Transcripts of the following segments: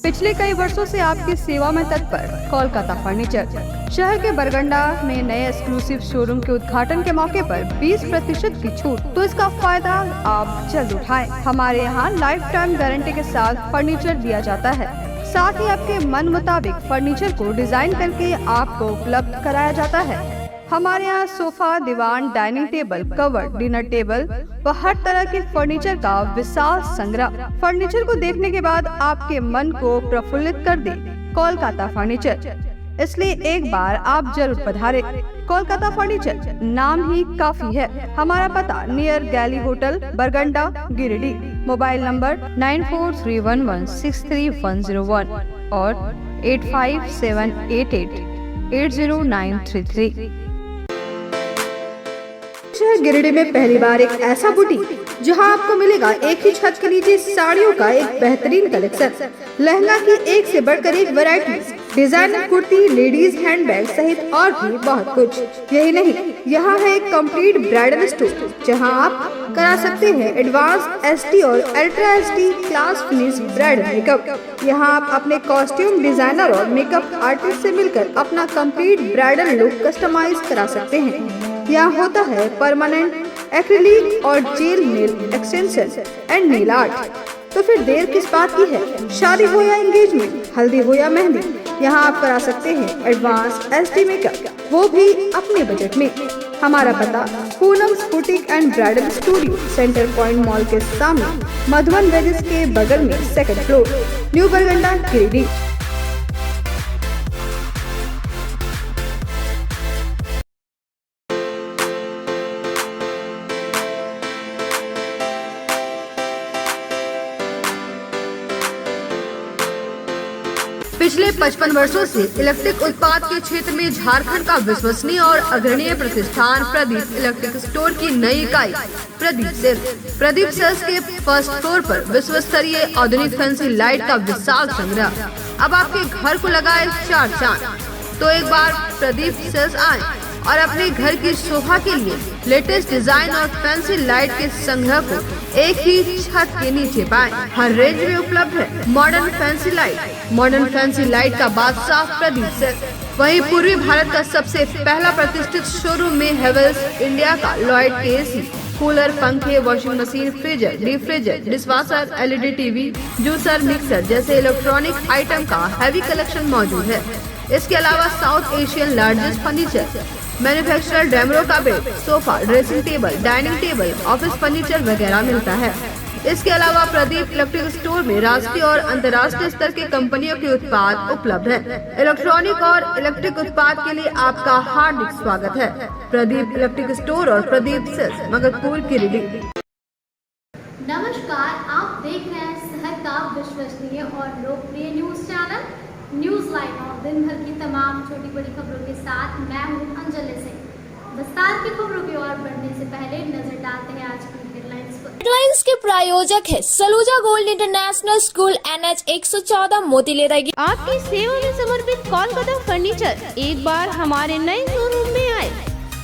पिछले कई वर्षों से आपकी सेवा में तत्पर कोलकाता फर्नीचर। शहर के बरगंडा में नए एक्सक्लूसिव शोरूम के उद्घाटन के मौके पर 20% की छूट, तो इसका फायदा आप जल्द उठाएं। हमारे यहाँ लाइफ टाइम गारंटी के साथ फर्नीचर दिया जाता है। साथ ही आपके मन मुताबिक फर्नीचर को डिजाइन करके आपको उपलब्ध कराया जाता है। हमारे यहाँ सोफा, दीवान, dining table, cover, dinner table व हर तरह के फर्नीचर का विशाल संग्रह। फर्नीचर को देखने के बाद आपके मन को प्रफुल्लित कर दे कोलकाता फर्नीचर, इसलिए एक बार आप जरूर पधारें। कोलकाता फर्नीचर नाम ही काफी है। हमारा पता नियर गैली होटल, बरगंडा, गिरिडीह। मोबाइल नंबर 9431163101 और 8578880933। शहर गिरिडीह में पहली बार एक ऐसा बुटीक जहां आपको मिलेगा एक ही छत के नीचे साड़ियों का एक बेहतरीन कलेक्शन, लहंगा की एक से बढ़कर एक variety, designer kurti, ladies handbag सहित और भी बहुत कुछ। यही नहीं, यहाँ है एक कंप्लीट ब्राइडल स्टोर जहां आप करा सकते हैं एडवांस SD और ultra SD class finish bridal makeup. यहाँ आप अपने कॉस्ट्यूम डिजाइनर और मेकअप आर्टिस्ट से मिलकर अपना कंप्लीट ब्राइडल लुक कस्टमाइज करा सकते हैं। यहाँ होता है परमानेंट एक्रिलिक और jail nail extension and nail art. तो फिर देर किस बात की है? शादी हो या एंगेजमेंट, हल्दी हो या मेहंदी, यहाँ आप करा सकते हैं एडवांस SD मेकअप, वो भी अपने बजट में। हमारा पता Poonam's boutique and bridal studio, centre point mall के सामने, मधुबन वेजेस के बगल में, 2nd फ्लोर, न्यू बरगंडा, गिरिडीह। पिछले 55 वर्षों से इलेक्ट्रिक उत्पाद के क्षेत्र में झारखंड का विश्वसनीय और अग्रणीय प्रतिष्ठान प्रदीप इलेक्ट्रिक स्टोर की नई इकाई प्रदीप सेल्स। प्रदीप सेल्स के फर्स्ट फ्लोर पर विश्व स्तरीय आधुनिक फैंसी लाइट का विशाल संग्रह अब आपके घर को लगाए 4 चांद। तो एक बार प्रदीप सेल्स आए और अपने घर की शोभा के लिए लेटेस्ट डिजाइन और फैंसी लाइट के संग्रह को एक ही छत के नीचे पाएं। हर रेंज में उपलब्ध है modern fancy light. Modern fancy light का बादशाह प्रदीप सेल्स। वहीं पूर्वी भारत का सबसे पहला प्रतिष्ठित शोरूम में हेवेल्स इंडिया का लॉयड के AC, कूलर, पंखे, washing machine, freezer, deep freezer, dishwasher, LED TV, juicer, mixer जैसे इलेक्ट्रॉनिक आइटम का हैवी कलेक्शन मौजूद है। इसके अलावा South Asian largest furniture manufacturer Damro का bed, sofa, dressing table, dining table, office furniture वगैरह मिलता है। इसके अलावा प्रदीप इलेक्ट्रिक स्टोर में राष्ट्रीय और अंतर्राष्ट्रीय स्तर के कंपनियों के उत्पाद उपलब्ध हैं। इलेक्ट्रॉनिक और इलेक्ट्रिक उत्पाद के लिए आपका हार्दिक स्वागत है। प्रदीप इलेक्ट्रिक स्टोर और प्रदीप सेल्स, मगरपुर, गिरिडीह। नमस्कार, आप देख रहे हैं शहर का विश्वसनीय और लोकप्रिय न्यूज चैनल न्यूज लाइव और दिन भर की तमाम छोटी बड़ी खबरों के साथ मैं हूं अंजलि सिंह। विस्तार की खबरों की ओर बढ़ने से पहले नजर डालते हैं आज की हेडलाइंस पर। हेडलाइंस के प्रायोजक है Saluja gold international school, NH 114, मोतीलेरा। आपकी सेवा में समर्पित कोलकाता फर्नीचर एक बार हमारे नए शोरूम में आए।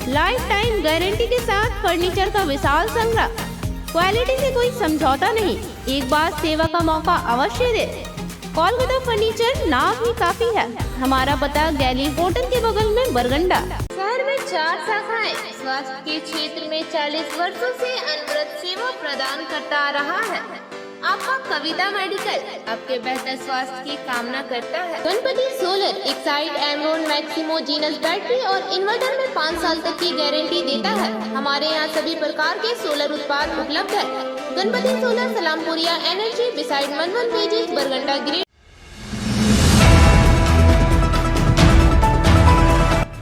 लाइफ टाइम गारंटी के साथ फर्नीचर का विशाल संग्रह, क्वालिटी से कोई समझौता नहीं। एक बार सेवा का मौका अवश्य दे। कोलकाता फर्नीचर नाम ही काफी है। हमारा पता गैली होटल के बगल में, बरगंडा। शहर में 4 शाखाएं स्वास्थ्य के क्षेत्र में 40 वर्षों से अनवरत सेवा प्रदान करता आ रहा है। आपका कविता मेडिकल आपके बेहतर स्वास्थ्य की कामना करता है। Ganpati solar Exide Amaron Maximo genus battery और इन्वर्टर में 5 साल तक की गारंटी देता है। हमारे यहाँ सभी प्रकार के सोलर उत्पाद उपलब्ध है। Ganpati solar, Salampuria energy, beside Madhuban वेजेस, बरगंडा, गिरिडीह।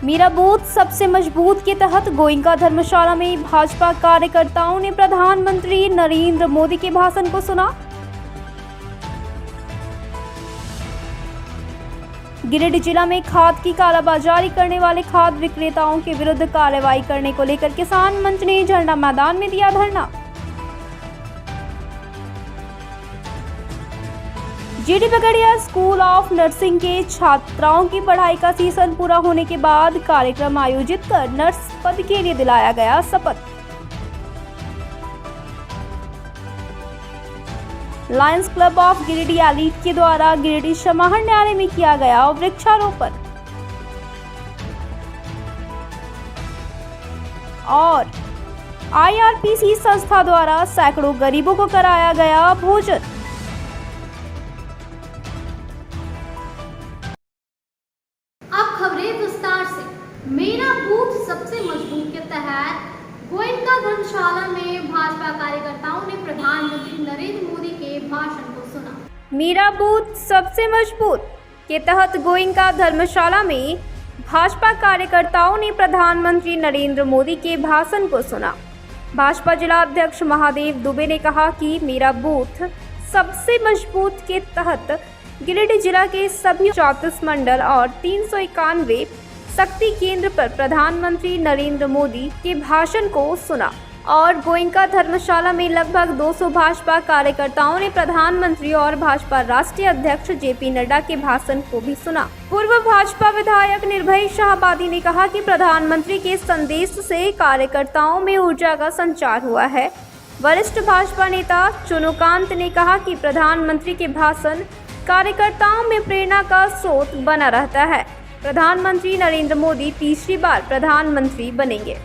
मेरा बूथ सबसे मजबूत के तहत गोइंका धर्मशाला में भाजपा कार्यकर्ताओं ने प्रधानमंत्री नरेंद्र मोदी के भाषण को सुना। गिरिडीह जिला में खाद की कालाबाजारी करने वाले खाद विक्रेताओं के विरुद्ध कार्रवाई करने को लेकर किसान मंच ने झंडा मैदान में दिया धरना। GD पगड़िया स्कूल ऑफ नर्सिंग के छात्राओं की पढ़ाई का सीजन पूरा होने के बाद कार्यक्रम आयोजित कर नर्स पद के लिए दिलाया गया शपथ। Lions club of Giridih elite के द्वारा गिरिडीह समाहर न्यायालय में किया गया वृक्षारोपण। और IRPC संस्था द्वारा सैकड़ों गरीबों को कराया गया भोजन। अब खबरें विस्तार से। मेरा बूथ सबसे मजबूत के तहत गोयनका धर्मशाला में भाजपा कार्यकर्ताओं ने प्रधानमंत्री नरेंद्र मोदी के भाषण को सुना। मेरा बूथ सबसे मजबूत के तहत गोयनका धर्मशाला में भाजपा कार्यकर्ताओं ने प्रधानमंत्री नरेंद्र मोदी के भाषण को सुना। भाजपा जिला अध्यक्ष महादेव दुबे ने कहा कि मेरा बूथ सबसे मजबूत के तहत गिरिडीह जिला के सभी 34 मंडल और 391 शक्ति केंद्र पर प्रधानमंत्री नरेंद्र मोदी के भाषण को सुना और गोयनका धर्मशाला में लगभग 200 भाजपा कार्यकर्ताओं ने प्रधानमंत्री और भाजपा राष्ट्रीय अध्यक्ष JP नड्डा के भाषण को भी सुना। पूर्व भाजपा विधायक निर्भय शाहबादी ने कहा कि प्रधानमंत्री के संदेश से कार्यकर्ताओं में ऊर्जा का संचार हुआ है। वरिष्ठ भाजपा नेता चुनुकांत ने कहा कि प्रधानमंत्री के भाषण कार्यकर्ताओं में प्रेरणा का स्रोत बना रहता है। प्रधानमंत्री नरेंद्र मोदी तीसरी बार प्रधानमंत्री बनेंगे।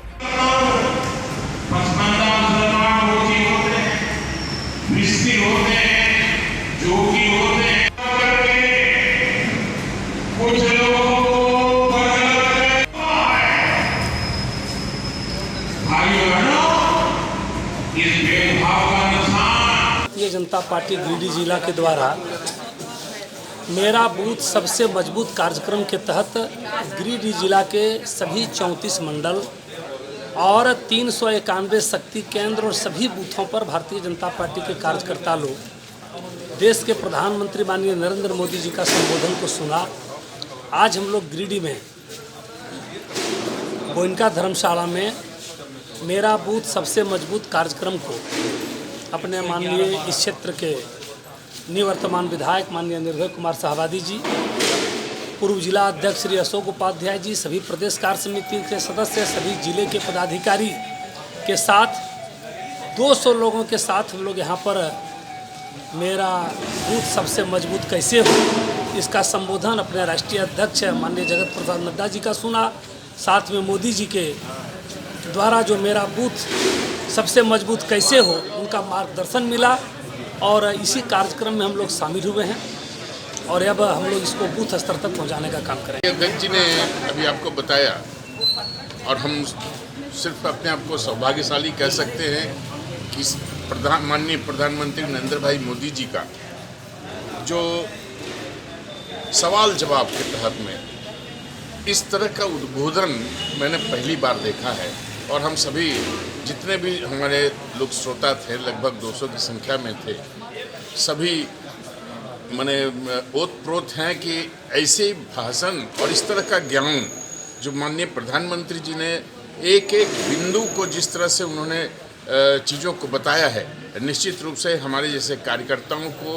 भारतीय जनता पार्टी गिरिडीह जिला के द्वारा मेरा बूथ सबसे मजबूत कार्यक्रम के तहत गिरिडीह जिला के सभी 34 मंडल और 391 शक्ति केंद्र और सभी बूथों पर भारतीय जनता पार्टी के कार्यकर्ता लोग देश के प्रधानमंत्री माननीय नरेंद्र मोदी जी का संबोधन को सुना। आज हम लोग गिरिडीह में गोयनका धर्मशाला में मेरा बूथ सबसे मजबूत कार्यक्रम को अपने माननीय इस क्षेत्र के निवर्तमान विधायक माननीय निर्भय कुमार शाहबादी जी, पूर्व जिला अध्यक्ष श्री अशोक उपाध्याय जी, सभी प्रदेश कार्य समिति के सदस्य, सभी जिले के पदाधिकारी के साथ 200 लोगों के साथ हम लोग यहाँ पर मेरा बूथ सबसे मजबूत कैसे हो इसका संबोधन अपने राष्ट्रीय अध्यक्ष माननीय जगत प्रसाद नड्डा जी का सुना। साथ में मोदी जी के द्वारा जो मेरा बूथ सबसे मजबूत कैसे हो उनका मार्गदर्शन मिला और इसी कार्यक्रम में हम लोग शामिल हुए हैं और अब हम लोग इसको बूथ स्तर तक पहुंचाने का काम करेंगे। अध्यक्ष जी ने अभी आपको बताया और हम सिर्फ अपने आप को सौभाग्यशाली कह सकते हैं कि माननीय प्रधानमंत्री नरेंद्र भाई मोदी जी का जो सवाल जवाब के तहत में इस तरह का उद्बोधन मैंने पहली बार देखा है और हम सभी जितने भी हमारे लोग श्रोता थे लगभग 200 की संख्या में थे, सभी माने ओतप्रोत हैं कि ऐसे भाषण और इस तरह का ज्ञान जो माननीय प्रधानमंत्री जी ने एक एक बिंदु को जिस तरह से उन्होंने चीज़ों को बताया है, निश्चित रूप से हमारे जैसे कार्यकर्ताओं को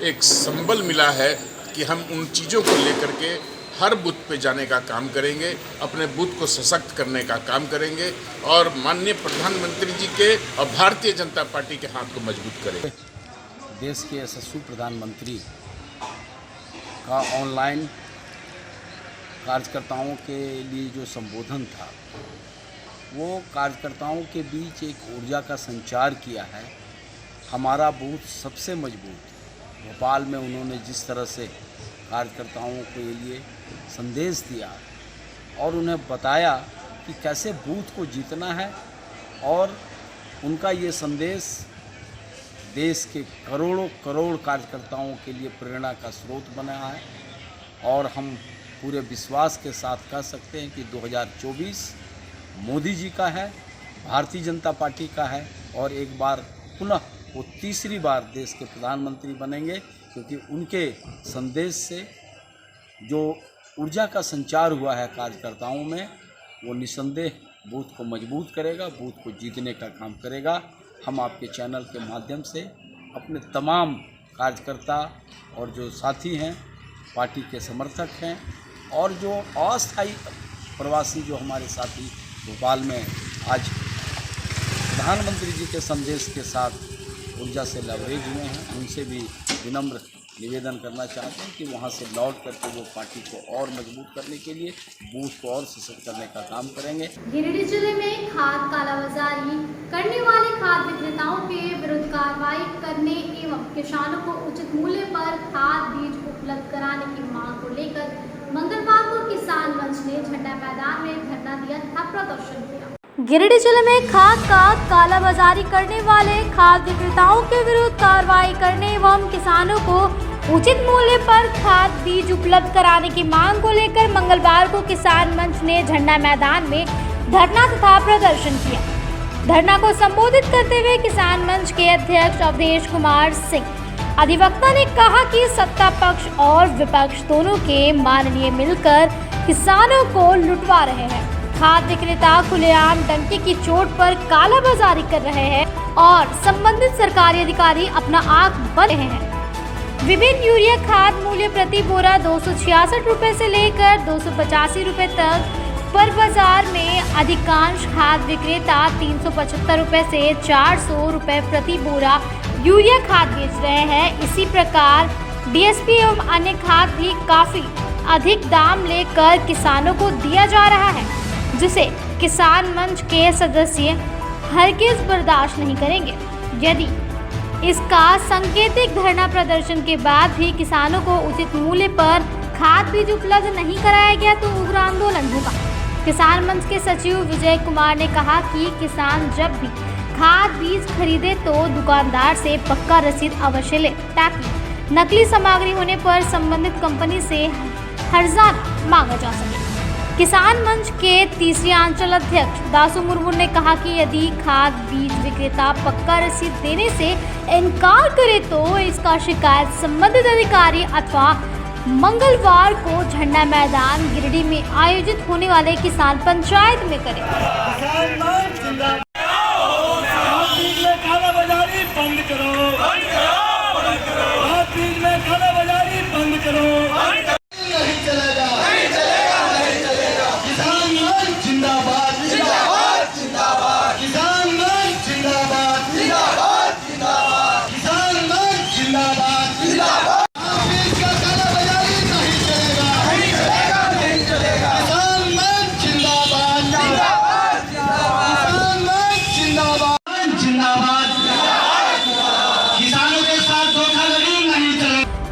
एक संबल मिला है कि हम उन चीज़ों को लेकर के हर बूथ पे जाने का काम करेंगे, अपने बूथ को सशक्त करने का काम करेंगे और माननीय प्रधानमंत्री जी के और भारतीय जनता पार्टी के हाथ को मजबूत करेंगे। देश के यशस्वी प्रधानमंत्री का ऑनलाइन कार्यकर्ताओं के लिए जो संबोधन था वो कार्यकर्ताओं के बीच एक ऊर्जा का संचार किया है। हमारा बूथ सबसे मजबूत भोपाल में उन्होंने जिस तरह से कार्यकर्ताओं के लिए संदेश दिया और उन्हें बताया कि कैसे बूथ को जीतना है और उनका ये संदेश देश के करोड़ों करोड़ कार्यकर्ताओं के लिए प्रेरणा का स्रोत बना है और हम पूरे विश्वास के साथ कह सकते हैं कि 2024 मोदी जी का है, भारतीय जनता पार्टी का है और एक बार पुनः वो तीसरी बार देश के प्रधानमंत्री बनेंगे क्योंकि उनके संदेश से जो ऊर्जा का संचार हुआ है कार्यकर्ताओं में वो निसंदेह बूथ को मजबूत करेगा, बूथ को जीतने का काम करेगा। हम आपके चैनल के माध्यम से अपने तमाम कार्यकर्ता और जो साथी हैं, पार्टी के समर्थक हैं और जो अस्थायी प्रवासी जो हमारे साथी भोपाल में आज प्रधानमंत्री जी के संदेश के साथ ऊर्जा से लवरेज हुए हैं, उनसे भी विनम्र निवेदन करना चाहते हैं कि वहाँ से लौट करके वो पार्टी को और मजबूत करने के लिए बूथ को और सशक्त करने का काम करेंगे। गिरिडीह जिले में खाद कालाबाजारी करने वाले खाद विक्रेताओं के विरुद्ध कार्रवाई करने एवं किसानों को उचित मूल्य पर खाद बीज उपलब्ध कराने की मांग को लेकर मंगलवार को किसान मंच ने झंडा मैदान में धरना दिया तथा प्रदर्शन किया। गिरिडीह जिले में खाद का कालाबाजारी करने वाले खाद विक्रेताओं के विरुद्ध कार्रवाई करने एवं किसानों को उचित मूल्य पर खाद बीज उपलब्ध कराने की मांग को लेकर मंगलवार को किसान मंच ने झंडा मैदान में धरना तथा प्रदर्शन किया। धरना को संबोधित करते हुए किसान मंच के अध्यक्ष अवधेश कुमार सिंह अधिवक्ता ने कहा कि सत्ता पक्ष और विपक्ष दोनों के माननीय मिलकर किसानों को लुटवा रहे हैं। खाद विक्रेता खुलेआम डंके की चोट पर कालाबाजारी कर रहे हैं और संबंधित सरकारी अधिकारी अपना आंख बंद रहे हैं। विभिन्न यूरिया खाद मूल्य प्रति बोरा 266 रुपए से लेकर 285 रुपए तक पर बाजार में अधिकांश खाद विक्रेता 375 रुपए से 400 रुपए प्रति बोरा यूरिया खाद बेच रहे हैं। इसी प्रकार डीएसपी एवं अन्य खाद भी काफी अधिक दाम लेकर किसानों को दिया जा रहा है, जिसे किसान मंच के सदस्य हरगिज बर्दाश्त नहीं करेंगे। यदि इसका सांकेतिक धरना प्रदर्शन के बाद भी किसानों को उचित मूल्य पर खाद बीज उपलब्ध नहीं कराया गया तो उग्र आंदोलन होगा। किसान मंच के सचिव विजय कुमार ने कहा कि किसान जब भी खाद बीज खरीदे तो दुकानदार से पक्का रसीद अवश्य ले, ताकि नकली सामग्री होने पर संबंधित कंपनी से हर्जाना मांगा जा सके। किसान मंच के तीसरे अंचल अध्यक्ष दासू मुर्मू ने कहा कि यदि खाद बीज विक्रेता पक्का रसीद देने से इनकार करे तो इसका शिकायत संबंधित अधिकारी अथवा मंगलवार को झंडा मैदान गिरिडीह में आयोजित होने वाले किसान पंचायत में करें।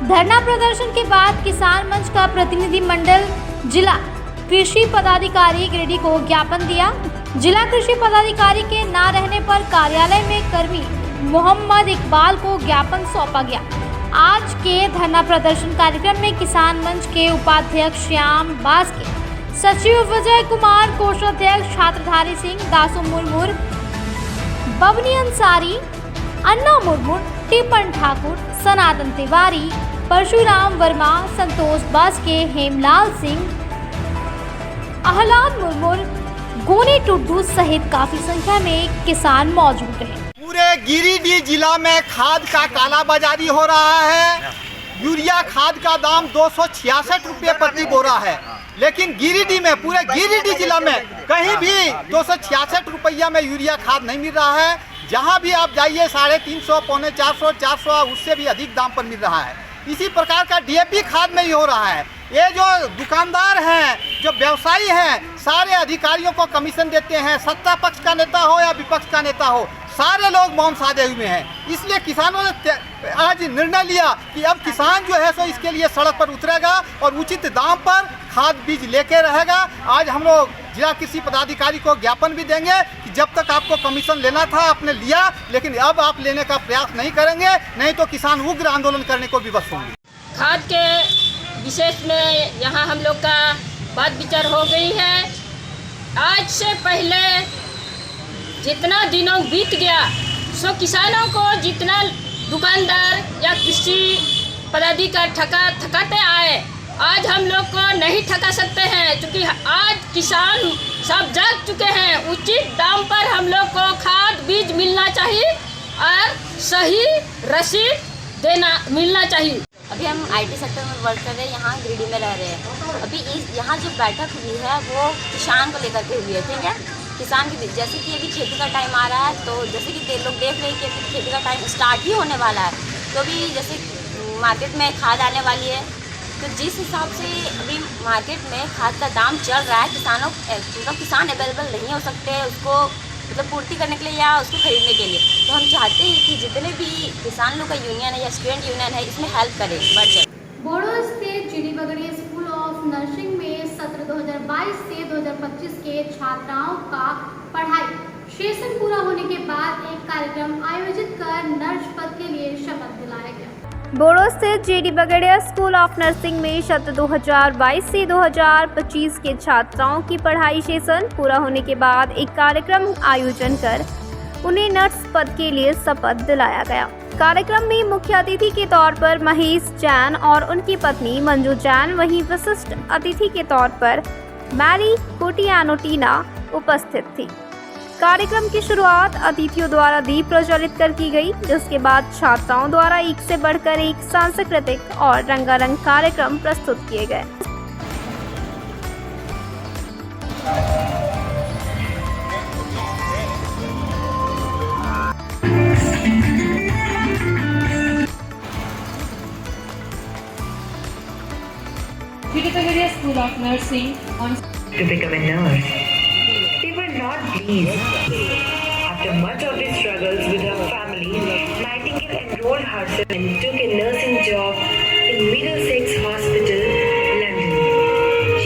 धरना प्रदर्शन के बाद किसान मंच का प्रतिनिधि मंडल जिला कृषि पदाधिकारी गिरिडीह को ज्ञापन दिया। जिला कृषि पदाधिकारी के न रहने पर कार्यालय में कर्मी मोहम्मद इकबाल को ज्ञापन सौंपा गया। आज के धरना प्रदर्शन कार्यक्रम में किसान मंच के उपाध्यक्ष श्याम बास्के, सचिव विजय कुमार, कोषाध्यक्ष छात्रधारी सिंह, दासू मुर्मू, बबनी अंसारी, अन्ना मुर्मू, टिपन ठाकुर, सनातन तिवारी, परशुराम वर्मा, संतोष बास्के, हेमलाल सिंह, अहलाद मुर्मू, गोनी टुड्डू सहित काफी संख्या में किसान मौजूद रहे। पूरे गिरिडीह जिला में खाद का कालाबाजारी हो रहा है। यूरिया खाद का दाम 266 रुपये प्रति बोरा है, लेकिन गिरिडीह में, पूरे गिरिडीह जिला में कहीं भी 266 रुपया में यूरिया खाद नहीं मिल रहा है। जहां भी आप जाइए 350, पौने 400, 400 उससे भी अधिक दाम पर मिल रहा है। इसी प्रकार का डीएपी खाद में ही हो रहा है। ये जो दुकानदार हैं, जो व्यवसायी हैं, सारे अधिकारियों को कमीशन देते हैं। सत्ता पक्ष का नेता हो या विपक्ष का नेता हो, सारे लोग मौन साधे हुए हैं। इसलिए किसानों ने आज निर्णय लिया कि अब किसान जो है सो इसके लिए सड़क पर उतरेगा और उचित दाम पर खाद बीज लेके रहेगा। आज हम लोग जिला कृषि पदाधिकारी को ज्ञापन भी देंगे कि जब तक आपको कमीशन लेना था आपने लिया, लेकिन अब आप लेने का प्रयास नहीं करेंगे, नहीं तो किसान उग्र आंदोलन करने को विवश होंगे। खाद के विशेष में यहाँ हम लोग का बात विचार हो गई है। आज से पहले जितना दिनों बीत गया सो किसानों को जितना दुकानदार या कृषि पदाधिकारी थकाते आए, आज हम लोग को नहीं ठगा सकते हैं, क्योंकि आज किसान सब जाग चुके हैं। उचित दाम पर हम लोग को खाद बीज मिलना चाहिए और सही रसीद मिलना चाहिए। अभी हम आईटी सेक्टर में वर्क कर रहे हैं, यहाँ गिरिडीह में रह रहे हैं। अभी यहाँ जो बैठक हुई है वो किसान को लेकर के हुई है, ठीक है। किसान की जैसे कि अभी खेती का टाइम आ रहा है, तो जैसे कि लोग देख रहे हैं कि अभी खेती का टाइम स्टार्ट ही होने वाला है, तो अभी जैसे मार्केट में खाद आने वाली है, तो जिस हिसाब से अभी मार्केट में खाद का दाम चल रहा है, मतलब किसान अवेलेबल नहीं हो सकते उसको मतलब पूर्ति करने के लिए या उसको खरीदने के लिए। तो हम चाहते हैं कि जितने भी किसान लोग का यूनियन है या स्टूडेंट यूनियन है, इसमें हेल्प करें बढ़ चढ़। बोड़ो स्थित GD Bagaria school of nursing में सत्र 2022 से 2025 के छात्राओं का पढ़ाई सेशन पूरा होने के बाद एक कार्यक्रम आयोजित कर नर्स पद के लिए शपथ दिलाया गया। बोड़ो स्थित GD Bagaria school of nursing में सत्र 2022 से 2025 के छात्राओं की पढ़ाई सेशन पूरा होने के बाद एक कार्यक्रम आयोजन कर उन्हें नर्स पद के लिए शपथ दिलाया गया। कार्यक्रम में मुख्य अतिथि के तौर पर महेश जैन और उनकी पत्नी मंजू जैन, वहीं विशिष्ट अतिथि के तौर पर मैरी कोटियानोटीना उपस्थित थी। कार्यक्रम की शुरुआत अतिथियों द्वारा दीप प्रज्वलित कर की गई, जिसके बाद छात्राओं द्वारा एक से बढ़कर एक सांस्कृतिक और रंगारंग कार्यक्रम प्रस्तुत किए गए। Jeedi Bagadia School of Nursing on to become a nurse. They were not pleased. After much of his struggles with her family, Nightingale enrolled herself and took a nursing job in Middlesex Hospital, London.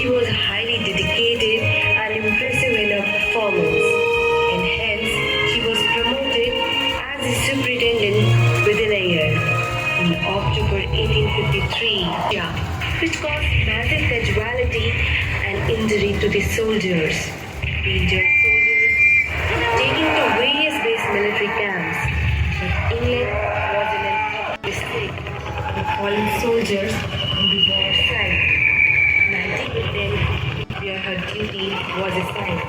She was highly dedicated and impressive in her performance, and hence she was promoted as a superintendent within a year. In October 1853, which caused massive casualty and injury to the soldiers. The injured soldiers taken to various base military camps, but England was in an mistake. The fallen soldiers on the war side. Nightingale then, where her duty was assigned.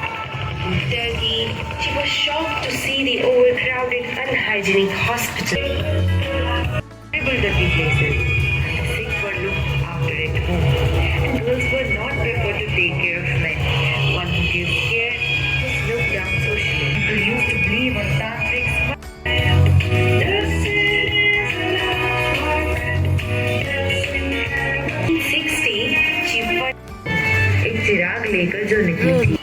In Turkey, she was shocked to see the overcrowded, unhygienic hospital. Terrible dirty places. And girls were not preferred to take care of men. One who gives care was looked down socially. People used to believe on tantrics. In 60, she एक चिराग लेकर जो निकली थी।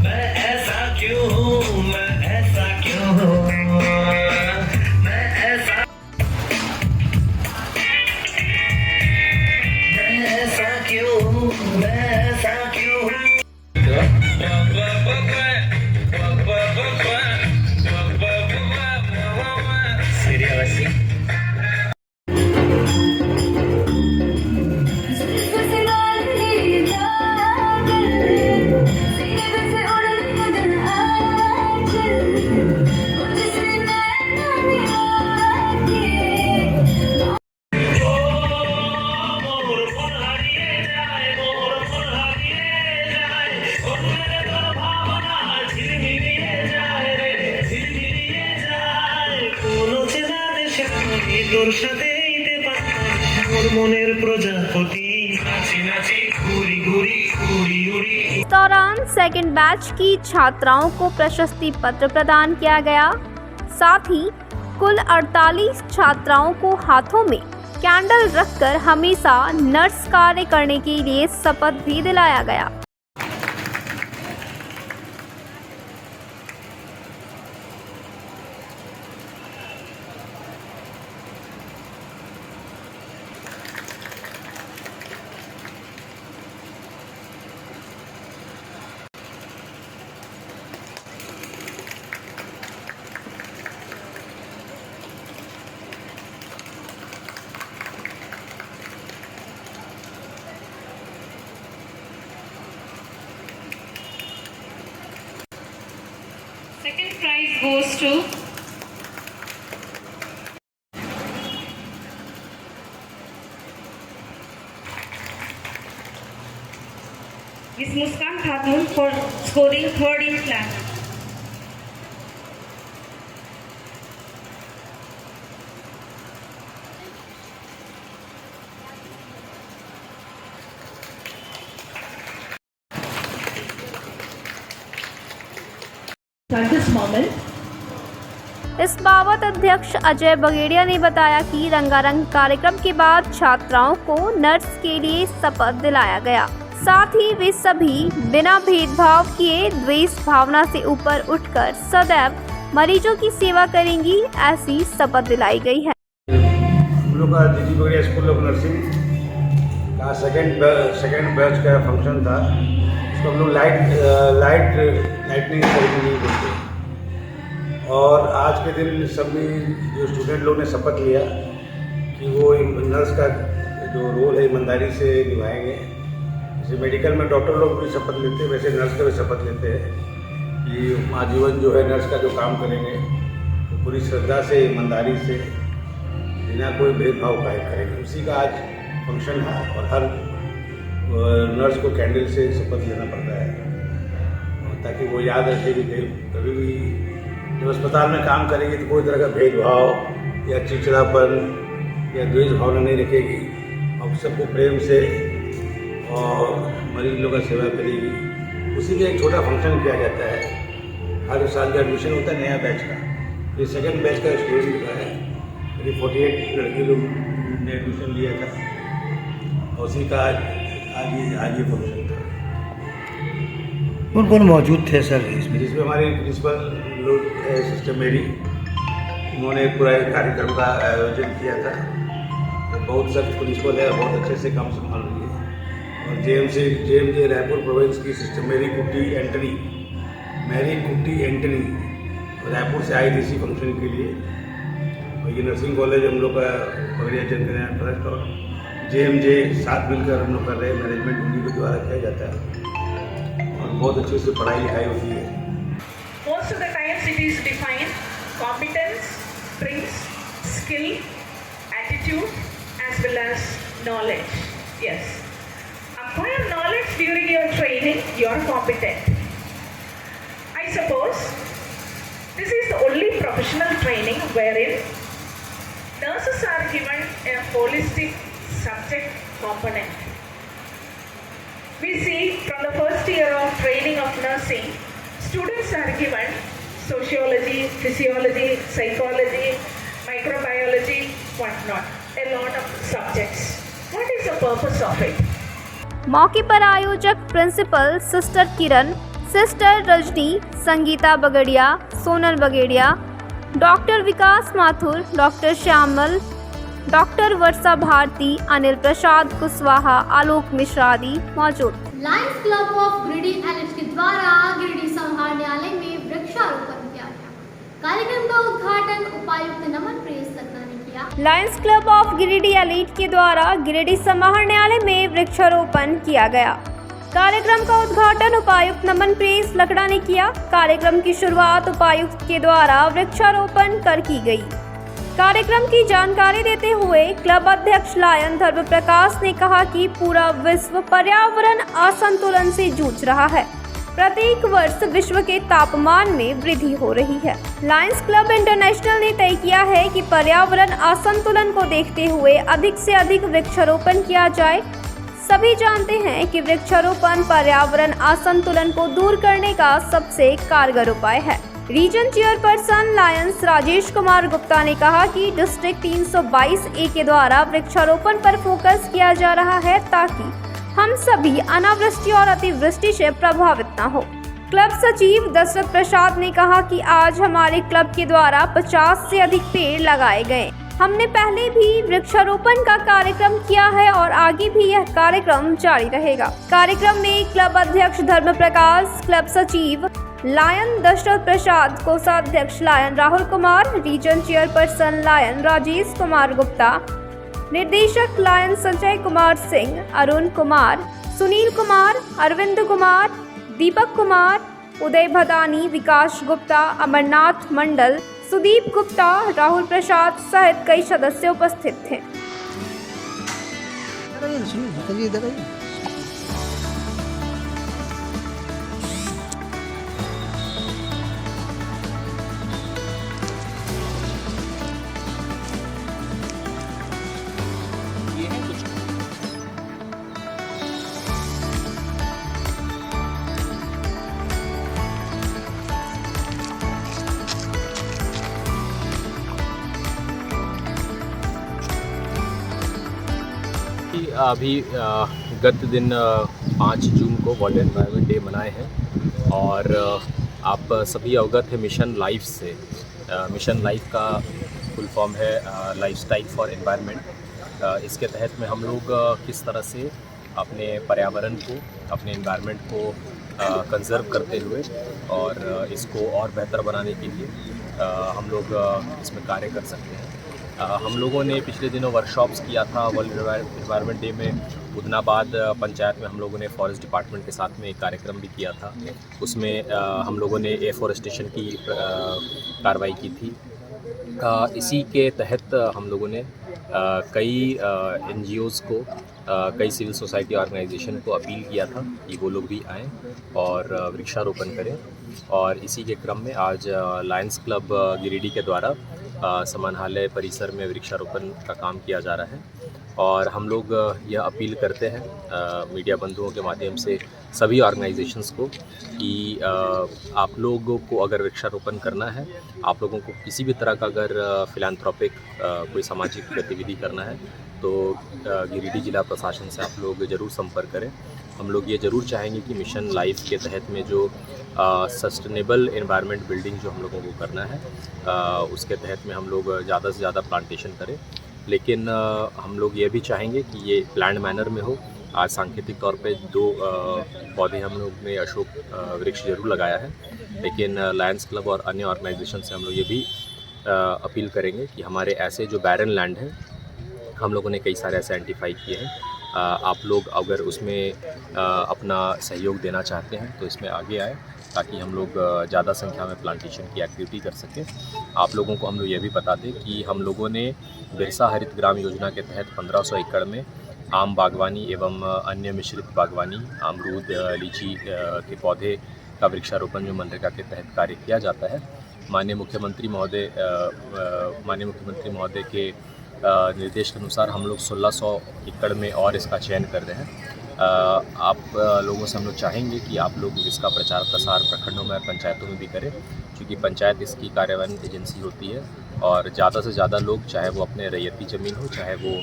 मैं ऐसा क्यों हूँ, मैं ऐसा क्यों हूँ, मैं ऐसा इस दौरान सेकंड बैच की छात्राओं को प्रशस्ति पत्र प्रदान किया गया। साथ ही कुल 48 छात्राओं को हाथों में कैंडल रखकर हमेशा नर्स कार्य करने के लिए शपथ भी दिलाया गया। second prize goes to Miss Muskan Khatun for scoring third in class. At this moment, इस बाबत अध्यक्ष अजय बगेड़िया ने बताया कि रंगारंग कार्यक्रम के बाद छात्राओं को नर्स के लिए शपथ दिलाया गया। साथ ही वे सभी बिना भेदभाव किए द्वेष भावना से ऊपर उठकर सदैव मरीजों की सेवा करेंगी, ऐसी शपथ दिलाई गई है। हम लोग का जीजी बगड़िया स्कूल ऑफ नर्सिंग का सेकेंड बैच का फंक्शन था। उसको हम लोग लाइटनिंग सेरेमनी बोलते हैं। और आज के दिन सभी जो स्टूडेंट लोग ने शपथ लिया कि वो नर्स का जो रोल है ईमानदारी से निभाएंगे। जैसे मेडिकल में डॉक्टर लोग भी शपथ लेते हैं, वैसे नर्स का भी शपथ लेते हैं कि आजीवन जो है नर्स का जो काम करेंगे तो पूरी श्रद्धा से, ईमानदारी से, बिना कोई भेदभाव का करेंगे। उसी का आज फंक्शन है और हर नर्स को कैंडल से शपथ लेना पड़ता है ताकि वो याद रखे कि कभी भी जब अस्पताल में काम करेगी तो कोई तरह का भेदभाव या चिड़चिड़ापन या द्वेष भावना नहीं रखेगी और सबको प्रेम से और मरीज लोगों का सेवा करेगी। उसी का एक छोटा फंक्शन किया जाता है। हर साल का एडमिशन होता है नया बैच का। ये सेकंड बैच का स्टूडेंट का है। करीब 48 लड़की लोग ने एडमिशन लिया था और उसी का आज ये फंक्शन था। कौन मौजूद थे सर इसमें? जिसमें हमारे प्रिंसिपल लोग है सिस्टर मेरी, उन्होंने पूरा कार्यक्रम का आयोजन किया था। तो बहुत सख्त प्रिंसिपल है और बहुत अच्छे से काम संभाल रही है। और JMJ रायपुर प्रोविंस की सिस्टर मेरी कुट्टी एंटनी रायपुर से आई थी इसी फंक्शन के लिए। और ये नर्सिंग कॉलेज हम लोग का बगड़िया जन कल्याण ट्रस्ट और JMJ साथ मिलकर हम लोग कर रहे हैं। मैनेजमेंट उन्हीं के द्वारा किया जाता है और बहुत अच्छे से पढ़ाई लिखाई होती है। most of the times it is defined competence brings skill, attitude as well as knowledge. Yes. Acquire knowledge during your training, you are competent. I suppose this is the only professional training wherein nurses are given a holistic subject component. We see from the first year of training of nursing, students are given sociology, physiology, psychology, microbiology, whatnot, a lot of subjects. What is the purpose of it? मौके पर आयोजक principal sister किरण, sister Rajni, Sangeeta Bagadia, Sonal Bagadia, doctor विकास Mathur, doctor Shyamal, doctor वर्षा भारती, अनिल प्रसाद कुशवाहा, आलोक मिश्रा आदि मौजूद। Lions club of Giridih elite के द्वारा गिरिडीह समाहरणालय में वृक्षारोपण किया गया। कार्यक्रम का उद्घाटन उपायुक्त नमन प्रेस लखना ने किया। Lions club of Giridih elite के द्वारा गिरिडीह समाहरणालय में वृक्षारोपण किया गया। कार्यक्रम का उद्घाटन उपायुक्त नमन प्रेस लकड़ा ने किया। कार्यक्रम की शुरुआत उपायुक्त के द्वारा वृक्षारोपण कर की गई। कार्यक्रम की जानकारी देते हुए क्लब अध्यक्ष लायन धर्म प्रकाश ने कहा कि पूरा विश्व पर्यावरण असंतुलन से जूझ रहा है। प्रत्येक वर्ष विश्व के तापमान में वृद्धि हो रही है। लायंस क्लब इंटरनेशनल ने तय किया है कि पर्यावरण असंतुलन को देखते हुए अधिक से अधिक वृक्षारोपण किया जाए। सभी जानते हैं कि वृक्षारोपण पर्यावरण असंतुलन को दूर करने का सबसे कारगर उपाय है। Region chairperson lions Rajesh Kumar Gupta ने कहा कि डिस्ट्रिक्ट 322A के द्वारा वृक्षारोपण पर फोकस किया जा रहा है ताकि हम सभी अनावृष्टि और अतिवृष्टि से प्रभावित न हो। क्लब सचिव दशरथ प्रसाद ने कहा कि आज हमारे क्लब के द्वारा 50 से अधिक पेड़ लगाए गए। हमने पहले भी वृक्षारोपण का कार्यक्रम किया है और आगे भी यह कार्यक्रम जारी रहेगा। कार्यक्रम में क्लब अध्यक्ष धर्म प्रकाश, क्लब सचिव लायन दशरथ प्रसाद, कोषाध्यक्ष lion Rahul Kumar, region chairperson lion Rajesh Kumar Gupta, निर्देशक लायन संजय कुमार सिंह, अरुण कुमार, सुनील कुमार, अरविंद कुमार, दीपक कुमार, उदय भदानी, विकास गुप्ता, अमरनाथ मंडल, सुदीप गुप्ता, राहुल प्रसाद सहित कई सदस्य उपस्थित थे। अभी गत दिन 5 जून को वर्ल्ड एनवायरनमेंट डे मनाए हैं और आप सभी अवगत हैं मिशन लाइफ से। मिशन लाइफ का फुल फॉर्म है लाइफस्टाइल फॉर एनवायरनमेंट। इसके तहत में हम लोग किस तरह से अपने पर्यावरण को, अपने एनवायरनमेंट को कंजर्व करते हुए और इसको और बेहतर बनाने के लिए हम लोग इसमें कार्य कर सकते हैं। हम लोगों ने पिछले दिनों वर्कशॉप्स किया था वर्ल्ड एनवायरनमेंट डे में। उदनाबाद पंचायत में हम लोगों ने फॉरेस्ट डिपार्टमेंट के साथ में एक कार्यक्रम भी किया था। उसमें हम लोगों ने एफॉरेस्टेशन की कार्रवाई की थी। इसी के तहत हम लोगों ने कई NGOs को, कई सिविल सोसाइटी ऑर्गेनाइजेशन को अपील किया था कि वो लोग भी आएँ और वृक्षारोपण करें। और इसी के क्रम में आज लायंस क्लब गिरिडीह के द्वारा समाहरणालय परिसर में वृक्षारोपण का काम किया जा रहा है। और हम लोग यह अपील करते हैं मीडिया बंधुओं के माध्यम से सभी ऑर्गेनाइजेशंस को कि आप लोगों को अगर वृक्षारोपण करना है, आप लोगों को किसी भी तरह का अगर फिलैंथ्रोपिक कोई सामाजिक गतिविधि करना है तो गिरिडीह जिला प्रशासन से आप लोग ज़रूर संपर्क करें। हम लोग ये ज़रूर चाहेंगे कि मिशन लाइफ के तहत में जो सस्टेनेबल एनवायरनमेंट बिल्डिंग जो हम लोगों को करना है उसके तहत में हम लोग ज़्यादा से ज़्यादा प्लांटेशन करें। लेकिन हम लोग ये भी चाहेंगे कि ये प्लान्ड मैनर में हो। आज सांकेतिक तौर पे 2 पौधे हम लोग ने अशोक वृक्ष जरूर लगाया है, लेकिन लायंस क्लब और अन्य ऑर्गेनाइजेशन से हम लोग ये भी अपील करेंगे कि हमारे ऐसे जो बैरन लैंड हैं, हम लोगों ने कई सारे ऐसे आइडेंटिफाई किए हैं। आप लोग अगर उसमें अपना सहयोग देना चाहते हैं तो इसमें आगे आए ताकि हम लोग ज़्यादा संख्या में प्लांटेशन की एक्टिविटी कर सकें। आप लोगों को हम लोग ये भी बता दें कि हम लोगों ने बिरसा हरित ग्राम योजना के तहत 1500 एकड़ में आम बागवानी एवं अन्य मिश्रित बागवानी, अमरूद, लीची के पौधे का वृक्षारोपण जो मनरेगा के तहत कार्य किया जाता है। माननीय मुख्यमंत्री महोदय के निर्देश के अनुसार हम लोग 1600 एकड़ में और इसका चयन कर रहे हैं। आप लोगों से हम लोग चाहेंगे कि आप लोग इसका प्रचार प्रसार प्रखंडों में और पंचायतों में भी करें, क्योंकि पंचायत इसकी कार्यवाही एजेंसी होती है और ज़्यादा से ज़्यादा लोग, चाहे वो अपने रैयती ज़मीन हो, चाहे वो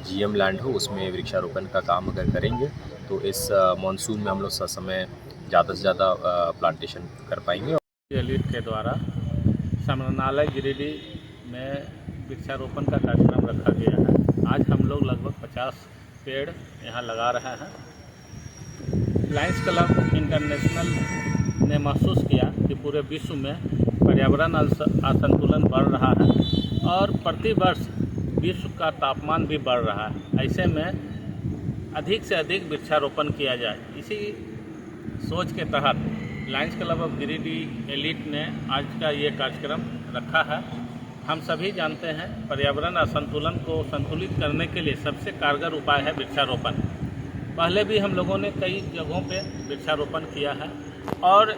GM लैंड हो, उसमें वृक्षारोपण का काम अगर करेंगे तो इस मानसून में हम लोग समय ज़्यादा से ज़्यादा प्लांटेशन कर पाएंगे। एलिट के द्वारा समाहरणालय गिरिडीह में वृक्षारोपण का कार्यक्रम रखा गया है। आज हम लोग लगभग 50 पेड़ यहाँ लगा रहे हैं। लायंस क्लब इंटरनेशनल ने महसूस किया कि पूरे विश्व में पर्यावरण असंतुलन बढ़ रहा है और प्रतिवर्ष विश्व का तापमान भी बढ़ रहा है। ऐसे में अधिक से अधिक वृक्षारोपण किया जाए, इसी सोच के तहत Lions club of Giridih elite ने आज का ये कार्यक्रम रखा है। हम सभी जानते हैं पर्यावरण असंतुलन को संतुलित करने के लिए सबसे कारगर उपाय है वृक्षारोपण। पहले भी हम लोगों ने कई जगहों पे वृक्षारोपण किया है और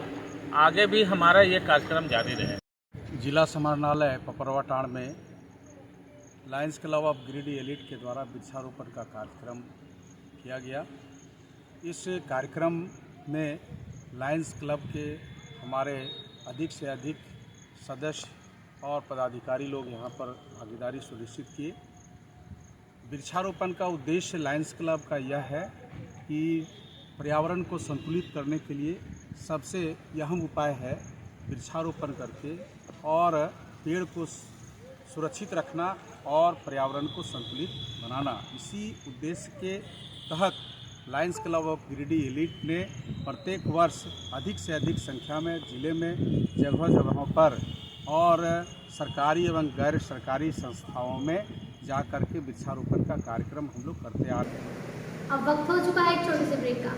आगे भी हमारा ये कार्यक्रम जारी रहे। जिला समाहरणालय पपरवाटाड़ में Lions club of Giridih elite के द्वारा वृक्षारोपण का कार्यक्रम किया गया। इस कार्यक्रम में लायंस क्लब के हमारे अधिक से अधिक सदस्य और पदाधिकारी लोग यहाँ पर भागीदारी सुनिश्चित किए। वृक्षारोपण का उद्देश्य लायंस क्लब का यह है कि पर्यावरण को संतुलित करने के लिए सबसे अहम उपाय है वृक्षारोपण करके और पेड़ को सुरक्षित रखना और पर्यावरण को संतुलित बनाना। इसी उद्देश्य के तहत Lions club of Giridih elite ने प्रत्येक वर्ष अधिक से अधिक संख्या में जिले में जगहों पर और सरकारी एवं गैर सरकारी संस्थाओं में जाकर के वृक्षारोपण का कार्यक्रम हम लोग करते आ रहे हैं। अब वक्त हो चुका है एक छोटे से ब्रेक का।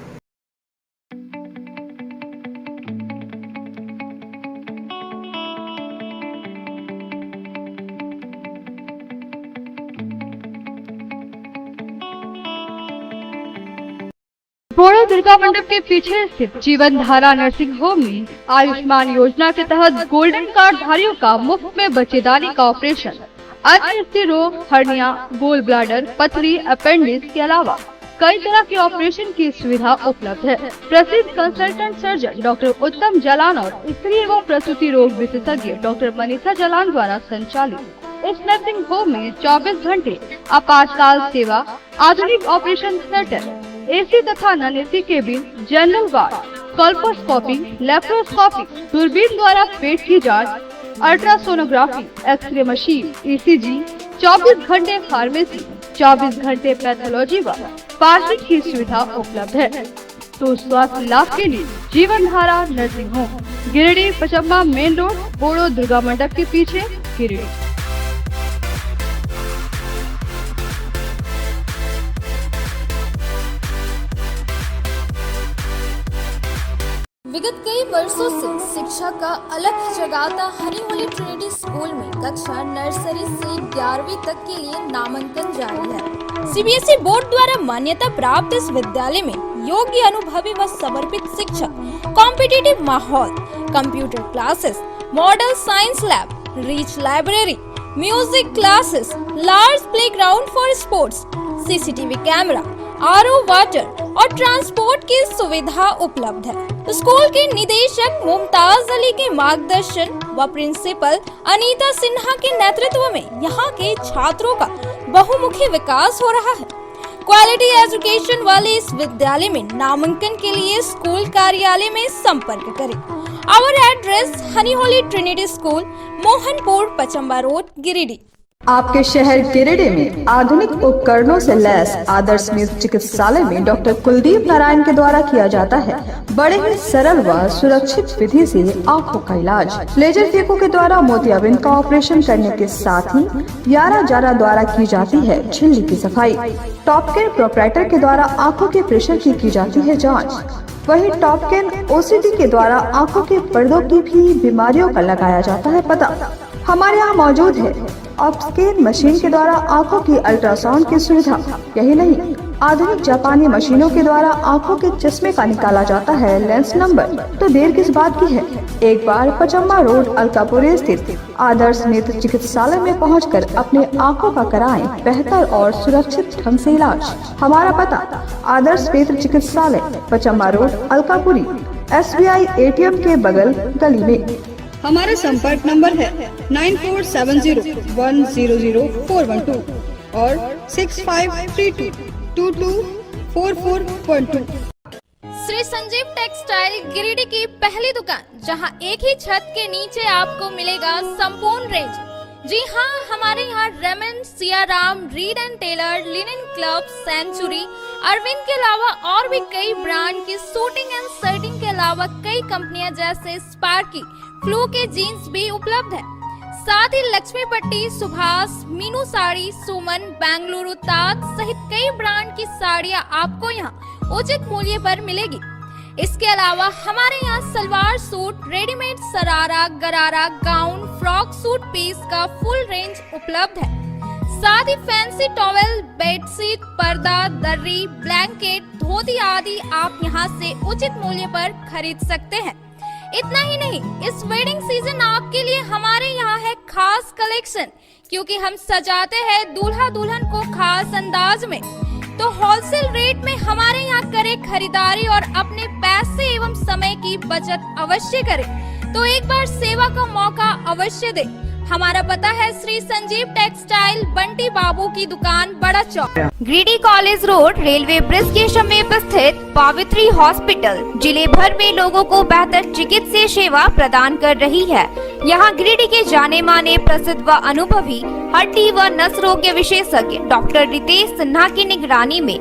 बोड़ा दुर्गा मंडप के पीछे स्थित जीवन धारा नर्सिंग होम में आयुष्मान योजना के तहत गोल्डन कार्ड धारियों का मुफ्त में बच्चेदानी का ऑपरेशन, अन्य रोग, हर्निया, गोल ब्लैडर, पथरी, अपेंडिक्स के अलावा कई तरह के ऑपरेशन की सुविधा उपलब्ध है। प्रसिद्ध कंसल्टेंट सर्जन डॉक्टर उत्तम जालान और स्त्री एवं प्रसूति रोग विशेषज्ञ डॉक्टर मनीषा जालान द्वारा संचालित इस नर्सिंग होम में 24 घंटे आपातकाल सेवा, आधुनिक ऑपरेशन थिएटर, एसी तथा non AC cabin, general ward, colposcopy, laparoscopy, दूरबीन द्वारा पेट की जांच, अल्ट्रासोनोग्राफी, एक्सरे मशीन, ईसीजी, 24 घंटे फार्मेसी, 24 घंटे पैथोलॉजी व पार्किंग की सुविधा उपलब्ध है। तो स्वास्थ्य लाभ के लिए जीवन धारा nursing home, Giridih Pachamba main road, बोड़ो दुर्गा मंडप के पीछे, गिरिडीह। विगत कई वर्षों से शिक्षा का अलग जगाता हनी होली ट्रिनिटी स्कूल में कक्षा नर्सरी से 11वीं तक के लिए नामांकन जारी है। सीबीएसई बोर्ड द्वारा मान्यता प्राप्त इस विद्यालय में योग्य, अनुभवी व समर्पित शिक्षक, कॉम्पिटिटिव माहौल, computer classes, model science lab, rich library, music classes, large playground for sports, CCTV camera, RO water और ट्रांसपोर्ट की सुविधा उपलब्ध है। स्कूल के निदेशक मुमताज अली के मार्गदर्शन व प्रिंसिपल अनीता सिन्हा के नेतृत्व में यहाँ के छात्रों का बहुमुखी विकास हो रहा है। क्वालिटी एजुकेशन वाले इस विद्यालय में नामांकन के लिए स्कूल कार्यालय में संपर्क करें। Our address honey holy trinity school, Mohanpur, Pachamba road, Giridih. आपके शहर गिरिडीह में आधुनिक उपकरणों से लैस आदर्श नेत्र चिकित्सालय में डॉक्टर कुलदीप नारायण के द्वारा किया जाता है बड़े ही सरल व सुरक्षित विधि से आंखों का इलाज। लेजर फेको के द्वारा मोतियाबिंद का ऑपरेशन करने के साथ ही यारा जारा द्वारा की जाती है झिल्ली की सफाई। टॉप केयर प्रोपराइटर के द्वारा आंखों के प्रेशर की जाती है जाँच। वही टॉप केयर ओसीडी के द्वारा आंखों के पर्दों की भी बीमारियों का लगाया जाता है पता। हमारे यहाँ मौजूद है ऑप्स्केन मशीन के द्वारा आंखों की अल्ट्रासाउंड की सुविधा। यही नहीं, आधुनिक जापानी मशीनों के द्वारा आंखों के चश्मे का निकाला जाता है लेंस नंबर। तो देर किस बात की है, एक बार पचम्मा रोड अलकापुर स्थित आदर्श नेत्र चिकित्सालय में पहुंचकर अपने आंखों का कराएं बेहतर और सुरक्षित ढंग से इलाज। हमारा पता आदर्श नेत्र चिकित्सालय, Pachamba road, Alkapuri, SBI ATM के बगल गली में। हमारा संपर्क नंबर है 9470100412 और 6532224412। श्री संजीव टेक्सटाइल गिरिडीह की पहली दुकान, जहां एक ही छत के नीचे आपको मिलेगा संपूर्ण रेंज। जी हाँ, हमारे यहाँ Raymond, Siyaram, Reid and Taylor, Linen Club, Century, Arvind के अलावा और भी कई ब्रांड की सूटिंग एंड शर्टिंग के अलावा कई कंपनियां जैसे स्पार्की, फ्लू के जीन्स भी उपलब्ध है। साथ ही लक्ष्मी पट्टी, सुभाष, मीनू साड़ी, सुमन, बेंगलुरु ताज सहित कई ब्रांड की साड़ियां आपको यहाँ उचित मूल्य पर मिलेगी। इसके अलावा हमारे यहाँ सलवार सूट, रेडीमेड सरारा, गरारा, गाउन, फ्रॉक सूट पीस का फुल रेंज उपलब्ध है। साथ ही फैंसी टॉवेल, बेडशीट, पर्दा, दर्री, ब्लैंकेट, धोती आदि आप यहाँ से उचित मूल्य पर खरीद सकते हैं। इतना ही नहीं, इस वेडिंग सीजन आपके लिए हमारे यहाँ है खास कलेक्शन, क्योंकि हम सजाते हैं दूल्हा दुल्हन को खास अंदाज में। तो होलसेल रेट में हमारे यहाँ करें खरीदारी और अपने पैसे एवं समय की बचत अवश्य करें। तो एक बार सेवा का मौका अवश्य दे। हमारा पता है श्री संजीव टेक्सटाइल, बंटी बाबू की दुकान, Bada Chowk, Giridih college road, railway bridge के समीप स्थित पावित्री हॉस्पिटल जिले भर में लोगों को बेहतर चिकित्सीय सेवा प्रदान कर रही है। यहाँ गिरिडीह के जाने माने प्रसिद्ध व अनुभवी हड्डी व नस रोग के विशेषज्ञ डॉक्टर रितेश सिन्हा की निगरानी में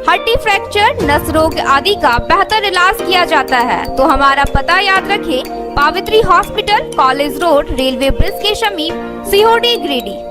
हड्डी फ्रैक्चर, नस रोग आदि का बेहतर इलाज किया जाता है। तो हमारा पता याद रखें, Pavitri hospital, college road, railway bridge के समीप, सीहोडी, गिरिडीह।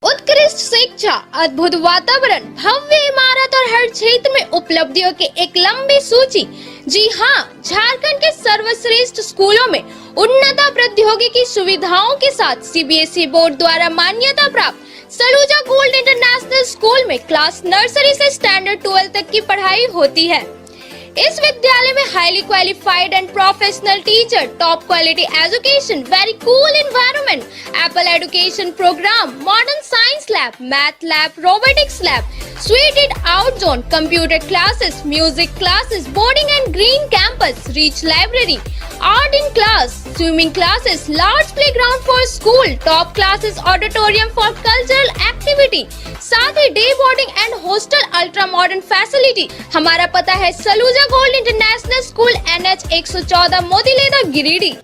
उत्कृष्ट शिक्षा, अद्भुत वातावरण, भव्य इमारत और हर क्षेत्र में उपलब्धियों की एक लंबी सूची। जी हाँ, झारखंड के सर्वश्रेष्ठ स्कूलों में उन्नत प्रौद्योगिकी सुविधाओं के साथ सीबीएसई बोर्ड द्वारा मान्यता प्राप्त सलूजा गोल्ड इंटरनेशनल स्कूल में क्लास नर्सरी से स्टैंडर्ड 12 तक की पढ़ाई होती है। इस विद्यालय में highly qualified and professional teacher, top quality education, very cool environment, Apple education programme, modern science lab, math lab, robotics lab, suited out zone, computer classes, music classes, boarding and green campus, rich library, art in class, swimming classes, large playground for school, top classes, auditorium for cultural activity, साथ ही day boarding and hostel ultra modern facility. हमारा पता है Saluja gold international school, NH 114, Motileda, Giridih.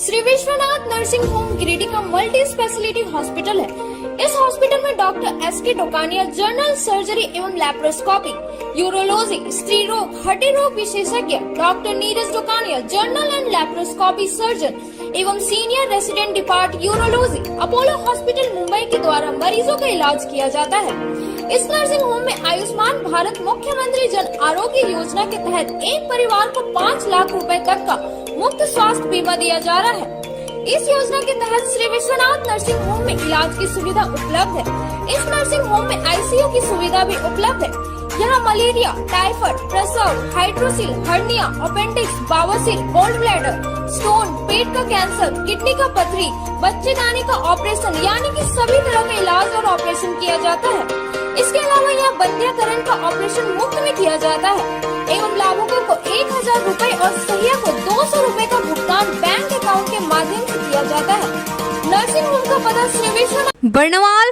Shri Vishwanath nursing home Giridih का multi speciality hospital है। इस hospital में doctor SK Tokaniya general surgery एवं लैप्रोस्कोपी, यूरोलॉजी, स्त्री रोग, हड्डी रोग विशेषज्ञ, doctor Neeraj Tokaniya general and laparoscopy surgeon एवं senior resident depart urology, Apollo hospital Mumbai के द्वारा मरीजों का इलाज किया जाता है। इस नर्सिंग होम में आयुष्मान भारत मुख्यमंत्री जन आरोग्य योजना के तहत एक परिवार को 5 लाख रुपए तक का मुफ्त स्वास्थ्य बीमा दिया जा रहा है। इस योजना के तहत श्री विश्वनाथ नर्सिंग होम में इलाज की सुविधा उपलब्ध है। इस नर्सिंग होम में ICU की सुविधा भी उपलब्ध है। यहाँ मलेरिया, टाइफाइड, प्रसव, हाइड्रोसिल, हर्निया, अपेंडिक्स, बावसीर, गोल्ड ब्लैडर, स्टोन, पेट का कैंसर, किडनी का पथरी, बच्चेदानी का ऑपरेशन यानी कि सभी तरह का इलाज और ऑपरेशन किया जाता है। इसके अलावा यहाँ बंध्याकरण का ऑपरेशन मुफ्त में किया जाता है एवं लाभुकों को 1000 रुपए और सहिया को 200 रुपए का भुगतान बैंक अकाउंट के माध्यम से किया जाता है। नर्सिंग होम का पता श्री विश्वनाथ। बर्नवाल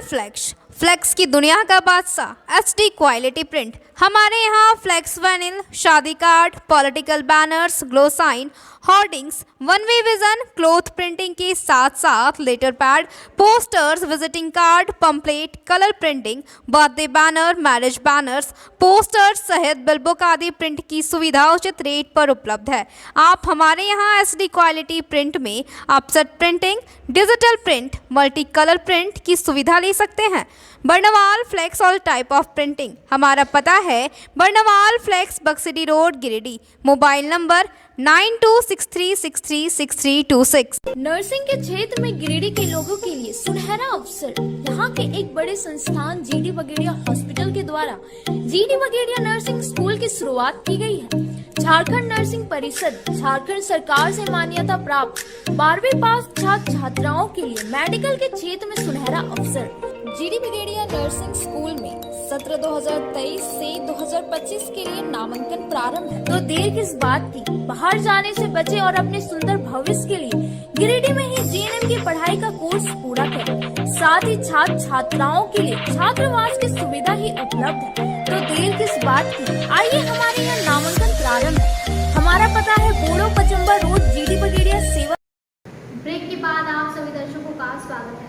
फ्लेक्स की दुनिया का बादशाह HD क्वालिटी प्रिंट। हमारे यहाँ फ्लेक्स वैनिल, शादी card, political banners, glow sign, hoardings, one way vision, cloth printing के साथ साथ letter pad, posters, visiting card, pamphlet, colour printing, birthday banner, marriage banners, posters सहित बिलबुक आदि प्रिंट की सुविधा उचित रेट पर उपलब्ध है। आप हमारे यहाँ SD क्वालिटी प्रिंट में offset printing, digital print, multi colour print की सुविधा ले सकते हैं। Barnwal flex all type of printing. हमारा पता है Barnwal flex, Baksidih road, Giridih. Mobile number 9263636326। Nursing के क्षेत्र में गिरिडीह के लोगों के लिए सुनहरा अवसर। यहाँ के एक बड़े संस्थान GD बगेड़िया हॉस्पिटल के द्वारा GD बगेड़िया नर्सिंग स्कूल की शुरुआत की गई है। झारखंड नर्सिंग परिषद झारखंड सरकार से मान्यता प्राप्त 12वीं पास छात्र छात्राओं के लिए मेडिकल के क्षेत्र में सुनहरा अवसर। GD बगेड़िया नर्सिंग स्कूल में सत्र 2023 से 2025 के लिए नामांकन प्रारंभ है। तो देर किस बात की, बाहर जाने से बचे और अपने सुंदर भविष्य के लिए गिरिडीह में ही GNM की पढ़ाई का कोर्स पूरा करें। साथ ही छात्र छात्राओं के लिए छात्रावास की सुविधा ही उपलब्ध है। तो देर किस बात की, आइए हमारे यहाँ नामांकन प्रारंभ है। हमारा पता है बोड़ो पचम्बा रोड, GD बगेड़िया सेवा। ब्रेक के बाद आप सभी दर्शकों का स्वागत है।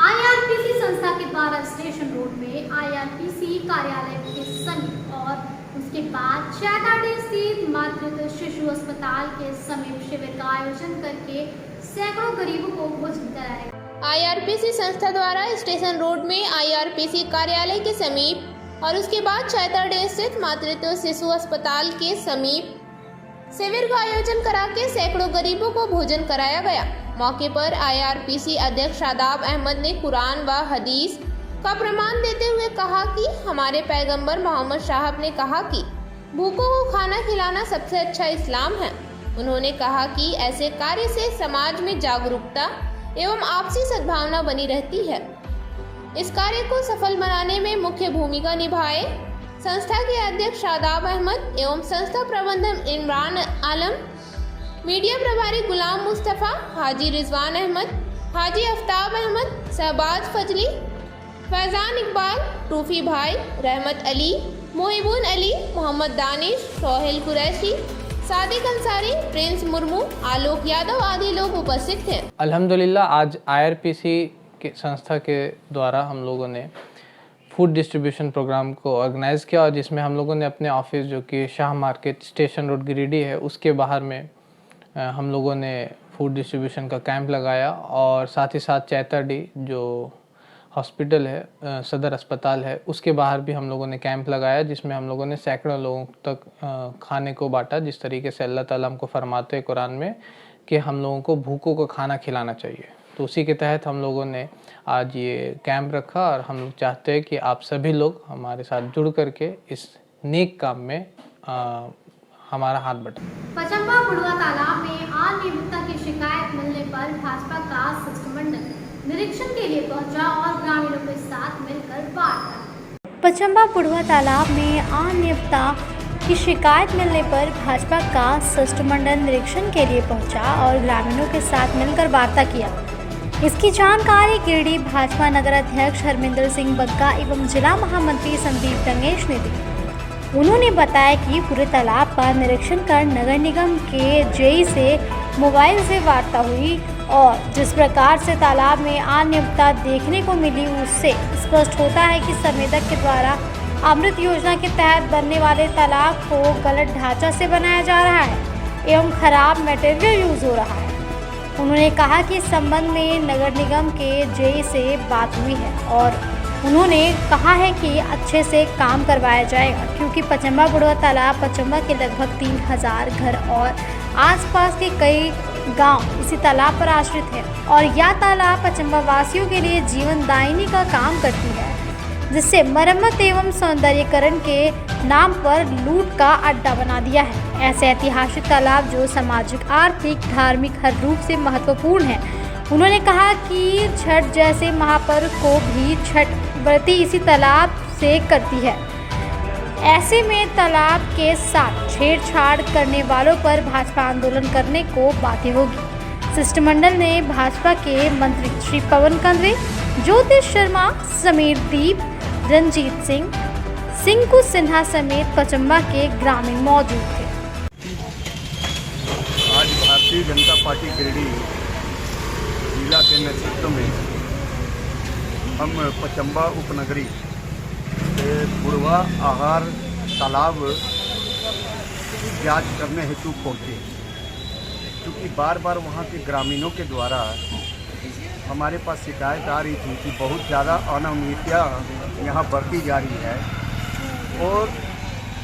IRPC संस्था के द्वारा स्टेशन रोड में IRPC कार्यालय के समीप और उसके बाद चैताडी स्थित मातृत्व शिशु अस्पताल के समीप शिविर का आयोजन करके सैकड़ों गरीबों को भोजन कराया। IRPC संस्था द्वारा स्टेशन रोड में IRPC कार्यालय के समीप और उसके बाद चैताडी स्थित मातृत्व शिशु अस्पताल के समीप शिविर का आयोजन करा के सैकड़ों गरीबों को भोजन कराया गया। मौके पर IRPC अध्यक्ष शादाब अहमद ने कुरान व हदीस का प्रमाण देते हुए कहा कि हमारे पैगंबर मोहम्मद साहब ने कहा कि भूखों को खाना खिलाना सबसे अच्छा इस्लाम है। उन्होंने कहा कि ऐसे कार्य से समाज में जागरूकता एवं आपसी सद्भावना बनी रहती है। इस कार्य को सफल बनाने में मुख्य भूमिका निभाए संस्था के अध्यक्ष शादाब अहमद एवं संस्था प्रबंधक इमरान आलम, मीडिया प्रभारी गुलाम मुस्तफ़ा, हाजी रिजवान अहमद, हाजी आफ्ताब अहमद, शहबाज फजली, फैज़ान इकबाल, टूफी भाई, रहमत अली, मोहिबुन अली, मोहम्मद दानिश, सोहेल कुरैशी, सादिक अंसारी, प्रिंस मुर्मू, आलोक यादव आदि लोग उपस्थित थे। अल्हम्दुलिल्लाह आज IRPC के संस्था के द्वारा हम लोगों ने फूड डिस्ट्रीब्यूशन प्रोग्राम को ऑर्गेनाइज़ किया और जिसमें हम लोगों ने अपने ऑफिस जो कि Shah market station road Giridih है उसके बाहर में हम लोगों ने फूड डिस्ट्रीब्यूशन का कैंप लगाया और साथ ही साथ चैताडी जो हॉस्पिटल है, सदर अस्पताल है, उसके बाहर भी हम लोगों ने कैंप लगाया जिसमें हम लोगों ने सैकड़ों लोगों तक खाने को बांटा। जिस तरीके से अल्लाह ताला हमको फरमाते हैं कुरान में कि हम लोगों को भूखों को खाना खिलाना चाहिए, तो उसी के तहत हम लोगों ने आज ये कैंप रखा और हम लोग चाहते हैं कि आप सभी लोग हमारे साथ जुड़ करके इस नेक काम में हमारा हाथ बटा। पचम्बा बुढ़वा तालाब में अनियमितता की शिकायत मिलने पर भाजपा का शिष्टमंडल निरीक्षण के लिए पहुंचा और ग्रामीणों के साथ मिलकर वार्ता। पचम्बा बुढ़वा तालाब में अनियमितता की शिकायत मिलने पर भाजपा का शिष्टमंडल निरीक्षण के लिए पहुंचा और ग्रामीणों के साथ मिलकर वार्ता किया। इसकी जानकारी गिरिडीह भाजपा नगर अध्यक्ष हरमिंदर सिंह बग्गा एवं जिला महामंत्री संदीप रंगेश ने दी। उन्होंने बताया कि पूरे तालाब का निरीक्षण कर नगर निगम के जेई से मोबाइल से वार्ता हुई और जिस प्रकार से तालाब में अनियमितता देखने को मिली उससे स्पष्ट होता है कि संवेदक के द्वारा अमृत योजना के तहत बनने वाले तालाब को गलत ढांचा से बनाया जा रहा है एवं खराब मटेरियल यूज हो रहा है। उन्होंने कहा कि इस संबंध में नगर निगम के जेई से बात हुई है और उन्होंने कहा है कि अच्छे से काम करवाया जाएगा क्योंकि पचम्बा बुढ़वा तालाब पचम्बा के लगभग 3000 घर और आसपास के कई गांव इसी तालाब पर आश्रित है और यह तालाब पचम्बा वासियों के लिए जीवनदायिनी का काम करती है, जिससे मरम्मत एवं सौंदर्यीकरण के नाम पर लूट का अड्डा बना दिया है। ऐसे ऐतिहासिक तालाब जो सामाजिक, आर्थिक, धार्मिक हर रूप से महत्वपूर्ण है। उन्होंने कहा कि छठ जैसे महापर्व को भी छठ व्रती इसी तालाब से करती है। ऐसे में तालाब के साथ छेड़छाड़ करने वालों पर भाजपा आंदोलन करने को बाध्य होगी। शिष्टमंडल ने भाजपा के मंत्री श्री पवन कंदरे, ज्योतिष शर्मा, समीर दीप, रंजीत सिंह, सिंकू सिन्हा समेत पचम्बा के ग्रामीण मौजूद थे। आज भारतीय जनता पार्टी गिरिडीह जिला के नेतृत्व में हम पचम्बा उपनगरी के बुढ़वा आहार तालाब जांच करने हेतु पहुँचे, क्योंकि बार बार वहाँ के ग्रामीणों के द्वारा हमारे पास शिकायत आ रही थी कि बहुत ज़्यादा अनियमितता यहाँ बरती जा रही है और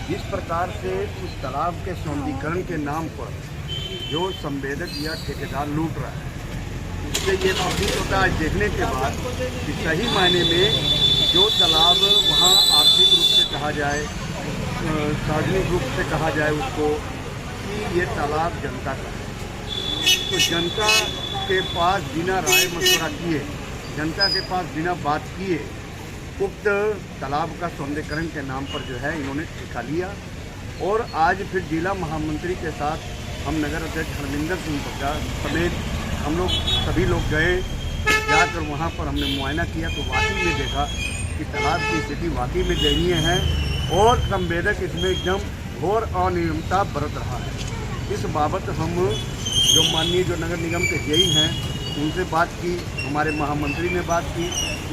जिस प्रकार से उस तालाब के सौंदर्यीकरण के नाम पर जो संवेदक या ठेकेदार लूट रहा है, उससे ये प्रतीत होता है देखने के बाद कि सही मायने में जो तालाब वहाँ आर्थिक रूप से कहा जाए, सार्वजनिक रूप से कहा जाए उसको कि ये तालाब जनता का है, तो जनता के पास बिना राय मशवरा किए, जनता के पास बिना बात किए उक्त तालाब का सौंदर्यीकरण के नाम पर जो है इन्होंने ठेका लिया। और आज फिर जिला महामंत्री के साथ हम नगर अध्यक्ष हरमिंदर सिंह बग्गा समेत हम लोग सभी लोग गए, जाकर वहाँ पर हमने मुआयना किया तो वाकई में देखा कि तालाब की स्थिति वाकई में दयनीय है और संवेदक इसमें एकदम घोर अनियमितता बरत रहा है। इस बाबत हम जो माननीय जो नगर निगम के जेई हैं उनसे बात की, हमारे महामंत्री ने बात की,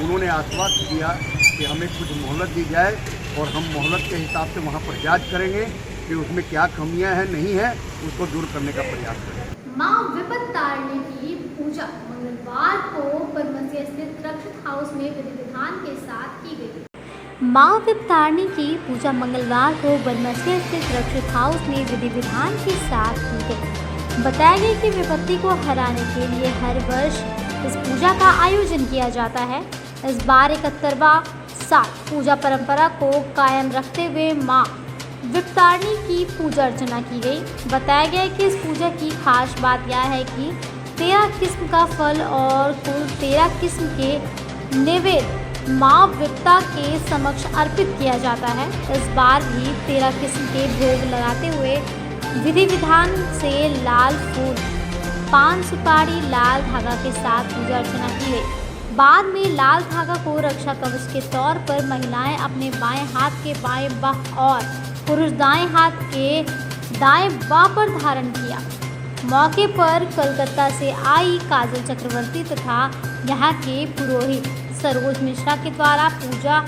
उन्होंने आश्वस्त किया कि हमें कुछ मोहलत दी जाए और हम मोहलत के हिसाब से वहाँ पर जांच करेंगे कि उसमें क्या कमियां हैं नहीं है, उसको दूर करने का प्रयास करेंगे। मां विपत्तारिणी की पूजा मंगलवार को बरमसिया स्थित रक्षित हाउस में विधि विधान के साथ की गई। मां विपत्तारिणी की पूजा मंगलवार को बरमसिया स्थित रक्षित हाउस में विधि विधान के साथ की गई। बताया गया कि विपत्ति को हराने के लिए हर वर्ष इस पूजा का आयोजन किया जाता है। इस बार 71वां साल पूजा परंपरा को कायम रखते हुए मां विपत्तारिणी की पूजा अर्चना की गई। बताया गया कि इस पूजा की खास बात यह है कि 13 किस्म का फल और कुल 13 किस्म के नैवेद्य मां विपत्ता के समक्ष अर्पित किया जाता है। इस बार भी 13 किस्म के भोग लगाते हुए विधि विधान से लाल फूल, पान सुपारी, लाल धागा के साथ पूजा अर्चना की गई। बाद में लाल धागा को रक्षा कवच के तौर पर महिलाएं अपने बाएं हाथ के बाएं बाह और पुरुष दाएं हाथ के दाएं बाह पर धारण किया। मौके पर कलकत्ता से आई काजल चक्रवर्ती तथा यहाँ के पुरोहित सरोज मिश्रा के द्वारा पूजा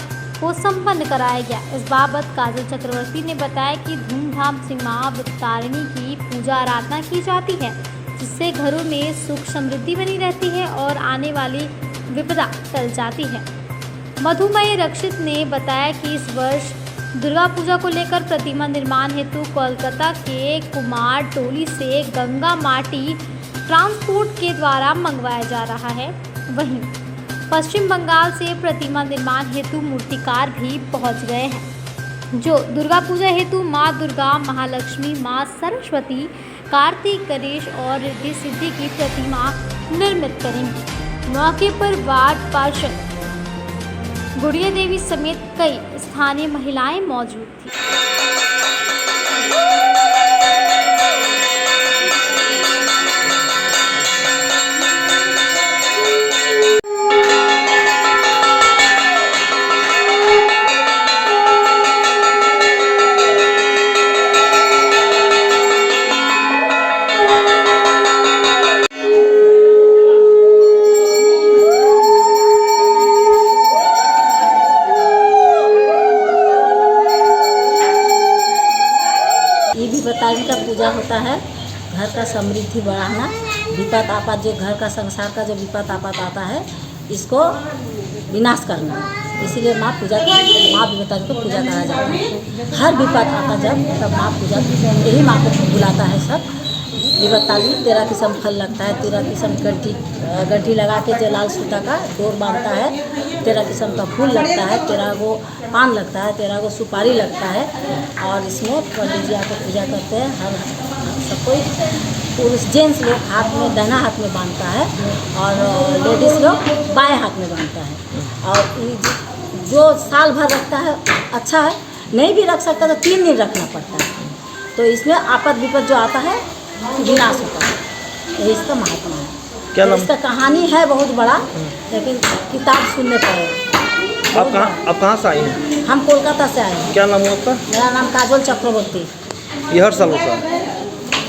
को संपन्न कराया गया। इस बाबत काजल चक्रवर्ती ने बताया कि धूमधाम से मां विपत्तारिणी की पूजा आराधना की जाती है, जिससे घरों में सुख समृद्धि बनी रहती है और आने वाली विपदा टल जाती है। मधुमय रक्षित ने बताया कि इस वर्ष दुर्गा पूजा को लेकर प्रतिमा निर्माण हेतु कोलकाता के कुमार टोली से गंगा माटी ट्रांसपोर्ट के द्वारा मंगवाया जा रहा है। वहीं पश्चिम बंगाल से प्रतिमा निर्माण हेतु मूर्तिकार भी पहुंच गए हैं। जो दुर्गा पूजा हेतु माँ दुर्गा, महालक्ष्मी, माँ सरस्वती, कार्तिक, गणेश और रिद्धि सिद्धि की प्रतिमा निर्मित करेंगी। मौके पर वार्ड पार्षद गुड़िया देवी समेत कई स्थानीय महिलाएं मौजूद थी। ये भी बताई का पूजा होता है, घर का समृद्धि बढ़ाना, विपद आपद जो घर का संसार का जो विपद आपद आता है इसको विनाश करना। इसीलिए माँ विपत्तारिणी को पूजा करा जाता है। हर विपद आता जब तब माँ पूजा यही माँ को बुलाता है सब। विपत्तारिणी 13 किस्म फल लगता है, 13 किस्म गड्ढी लगा के जो लाल सूता का डोर बांधता है, 13 किस्म का फूल लगता है, 13 गो पान लगता है, 13 गो सुपारी लगता है। और इसमें पंडित जी आकर पूजा करते हैं। हर सब कोई पुरुष जेंट्स लोग हाथ में दाहिना हाथ में बांधता है और लेडीज़ लोग बाएं हाथ में बांधता है। और जो साल भर रखता है अच्छा है, नहीं भी रख सकता तो 3 दिन रखना पड़ता है। तो इसमें आपद विपद जो आता है विनाश होता है। यही इसका महात्मा है। क्या नाम? इसका कहानी है बहुत बड़ा, लेकिन किताब सुनने पड़ेगा। आप कहाँ से आई हैं? हम कोलकाता से आए हैं। क्या नाम है आपका? मेरा नाम काजोल चक्रवर्ती। ये हर साल होता है?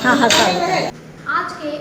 हाँ, हर साल होता है। आज के